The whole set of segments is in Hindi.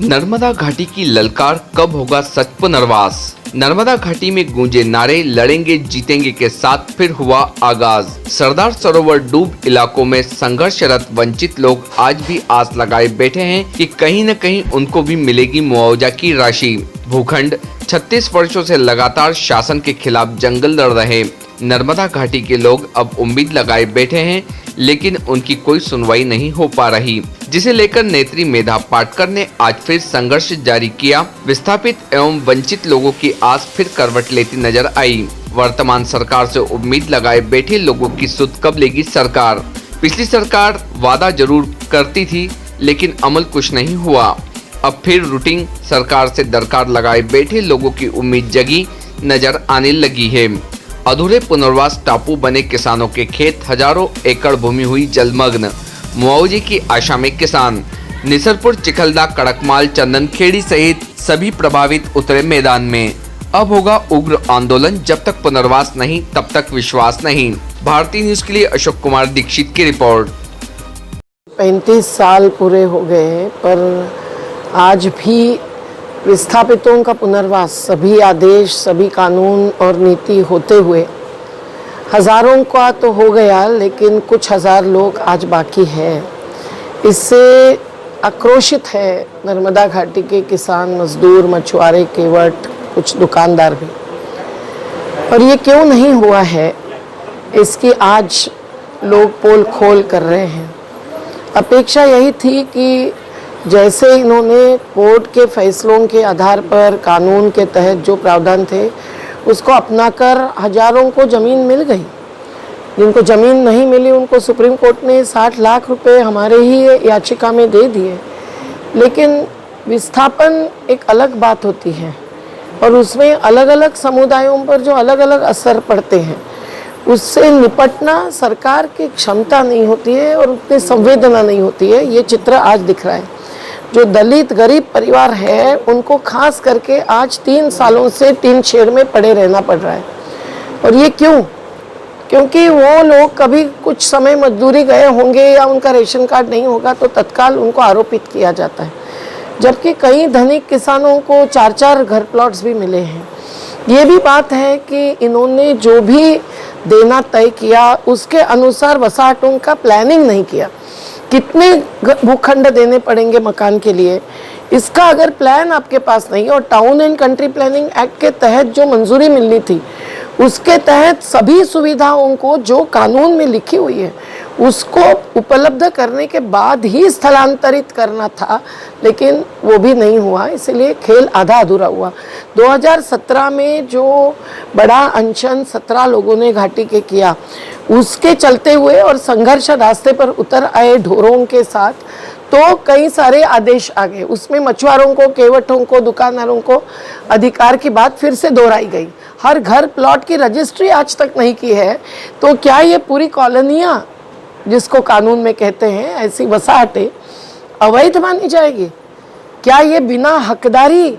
नर्मदा घाटी की ललकार, कब होगा सच पुनर्वास। नर्मदा घाटी में गूंजे नारे, लड़ेंगे जीतेंगे के साथ फिर हुआ आगाज। सरदार सरोवर डूब इलाकों में संघर्षरत वंचित लोग आज भी आस लगाए बैठे हैं कि कहीं न कहीं उनको भी मिलेगी मुआवजा की राशि। भूखंड 36 वर्षों से लगातार शासन के खिलाफ जंगल लड़ रहे नर्मदा घाटी के लोग अब उम्मीद लगाए बैठे हैं, लेकिन उनकी कोई सुनवाई नहीं हो पा रही, जिसे लेकर नेत्री मेधा पाटकर ने आज फिर संघर्ष जारी किया। विस्थापित एवं वंचित लोगों की आस फिर करवट लेती नजर आई। वर्तमान सरकार से उम्मीद लगाए बैठे लोगों की सुध कब लेगी सरकार। पिछली सरकार वादा जरूर करती थी, लेकिन अमल कुछ नहीं हुआ। अब फिर रूटीन सरकार से दरकार लगाए बैठे लोगों की उम्मीद जगी नजर आने लगी है। अधूरे पुनर्वास टापू बने किसानों के खेत, हजारों एकड़ भूमि हुई जलमग्न। मुआवजे की आशा में किसान निसरपुर, चिखलदा, कड़कमाल, चंदनखेड़ी सहित सभी प्रभावित उतरे मैदान में। अब होगा उग्र आंदोलन, जब तक पुनर्वास नहीं तब तक विश्वास नहीं। भारतीय न्यूज के लिए अशोक कुमार दीक्षित की रिपोर्ट। 35 साल पूरे हो गए हैं, पर आज भी विस्थापितों का पुनर्वास, सभी आदेश, सभी कानून और नीति होते हुए हज़ारों का तो हो गया, लेकिन कुछ हज़ार लोग आज बाकी हैं। इससे आक्रोशित है नर्मदा घाटी के किसान, मजदूर, मछुआरे, केवट, कुछ दुकानदार भी। और ये क्यों नहीं हुआ है, इसकी आज लोग पोल खोल कर रहे हैं। अपेक्षा यही थी कि जैसे इन्होंने कोर्ट के फैसलों के आधार पर कानून के तहत जो प्रावधान थे उसको अपनाकर हजारों को ज़मीन मिल गई। जिनको ज़मीन नहीं मिली उनको सुप्रीम कोर्ट ने 60 लाख रुपए हमारे ही याचिका में दे दिए। लेकिन विस्थापन एक अलग बात होती है और उसमें अलग अलग समुदायों पर जो अलग अलग असर पड़ते हैं, उससे निपटना सरकार की क्षमता नहीं होती है और उतनी संवेदना नहीं होती है। ये चित्र आज दिख रहा है। जो दलित गरीब परिवार है उनको खास करके आज 3 सालों से टीन शेड में पड़े रहना पड़ रहा है। और ये क्यों? क्योंकि वो लोग कभी कुछ समय मजदूरी गए होंगे या उनका रेशन कार्ड नहीं होगा तो तत्काल उनको आरोपित किया जाता है, जबकि कई धनिक किसानों को 4-4 घर प्लॉट्स भी मिले हैं। ये भी बात है कि इन्होंने जो भी देना तय किया उसके अनुसार वसाहतों का प्लानिंग नहीं किया। कितने भूखंड देने पड़ेंगे मकान के लिए, इसका अगर प्लान आपके पास नहीं है, और town and country planning act के तहत जो मंजूरी मिलनी थी उसके तहत सभी सुविधाओं को जो कानून में लिखी हुई है उसको उपलब्ध करने के बाद ही स्थलांतरित करना था, लेकिन वो भी नहीं हुआ। इसलिए खेल आधा अधूरा हुआ। 2017 में जो बड़ा अनशन 17 लोगों ने घाटी के किया, उसके चलते हुए और संघर्ष रास्ते पर उतर आए ढोरों के साथ, तो कई सारे आदेश आ गए। उसमें मछुआरों को, केवटों को, दुकानदारों को अधिकार की बात फिर से दोहराई गई। हर घर प्लॉट की रजिस्ट्री आज तक नहीं की है, तो क्या ये पूरी कॉलोनियाँ जिसको कानून में कहते हैं, ऐसी वसाहतें अवैध मानी जाएगी? क्या ये बिना हकदारी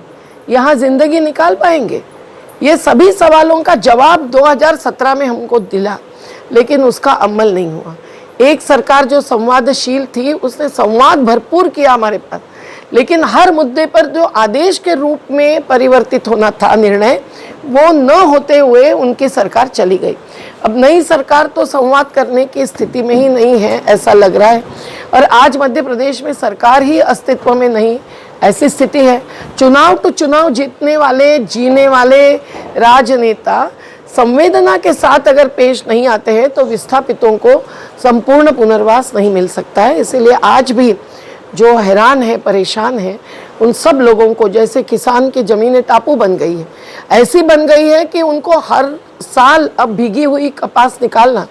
यहाँ जिंदगी निकाल पाएंगे? ये सभी सवालों का जवाब 2017 में हमको दिला, लेकिन उसका अमल नहीं हुआ। एक सरकार जो संवादशील थी उसने संवाद भरपूर किया हमारे पास, लेकिन हर मुद्दे पर जो आदेश के रूप में परिवर्तित होना था निर्णय, वो न होते हुए उनकी सरकार चली गई। अब नई सरकार तो संवाद करने की स्थिति में ही नहीं है, ऐसा लग रहा है। और आज मध्य प्रदेश में सरकार ही अस्तित्व में नहीं, ऐसी स्थिति है। चुनाव टू चुनाव जीतने वाले, जीने वाले राजनेता संवेदना के साथ अगर पेश नहीं आते हैं तो विस्थापितों को संपूर्ण पुनर्वास नहीं मिल सकता है। इसीलिए आज भी जो हैरान है, परेशान है, उन सब लोगों को, जैसे किसान की ज़मीनें टापू बन गई है, ऐसी बन गई है कि उनको हर साल अब भीगी हुई कपास निकालना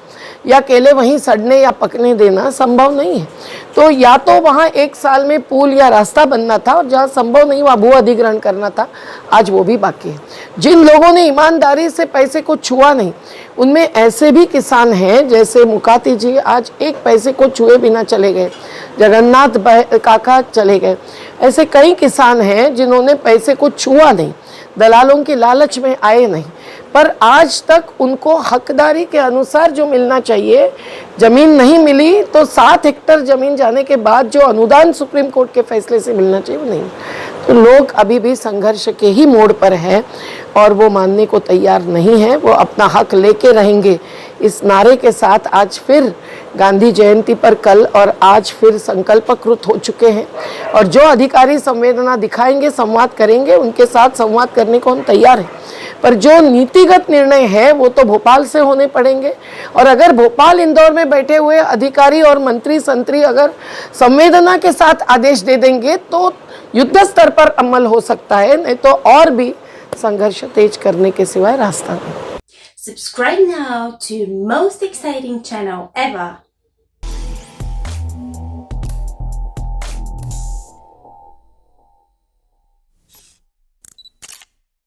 या केले वहीं सड़ने या पकने देना संभव नहीं है। तो या तो वहाँ एक साल में पुल या रास्ता बनना था, और जहाँ संभव नहीं वहाँ भू अधिग्रहण करना था, आज वो भी बाकी है। जिन लोगों ने ईमानदारी से पैसे को छुआ नहीं, उनमें ऐसे भी किसान हैं जैसे मुकाती जी आज एक पैसे को छुए बिना चले गए, जगन्नाथ काका चले गए। ऐसे कई किसान हैं जिन्होंने पैसे को छुआ नहीं, दलालों की लालच में आए नहीं, पर आज तक उनको हकदारी के अनुसार जो मिलना चाहिए ज़मीन नहीं मिली, तो 7 हेक्टेयर ज़मीन जाने के बाद जो अनुदान सुप्रीम कोर्ट के फैसले से मिलना चाहिए वो नहीं। तो लोग अभी भी संघर्ष के ही मोड़ पर हैं और वो मानने को तैयार नहीं है, वो अपना हक लेके रहेंगे। इस नारे के साथ आज फिर गांधी जयंती पर कल और आज फिर संकल्पकृत हो चुके हैं और जो अधिकारी संवेदना दिखाएंगे, संवाद करेंगे, उनके साथ संवाद करने को हम तैयार हैं। पर जो नीतिगत निर्णय है वो तो भोपाल से होने पड़ेंगे और अगर भोपाल इंदौर में बैठे हुए अधिकारी और मंत्री संतरी अगर संवेदना के साथ आदेश दे देंगे तो युद्ध स्तर पर अमल हो सकता है, नहीं तो और भी संघर्ष तेज करने के सिवाय रास्ता नहीं। Subscribe now to most exciting channel ever.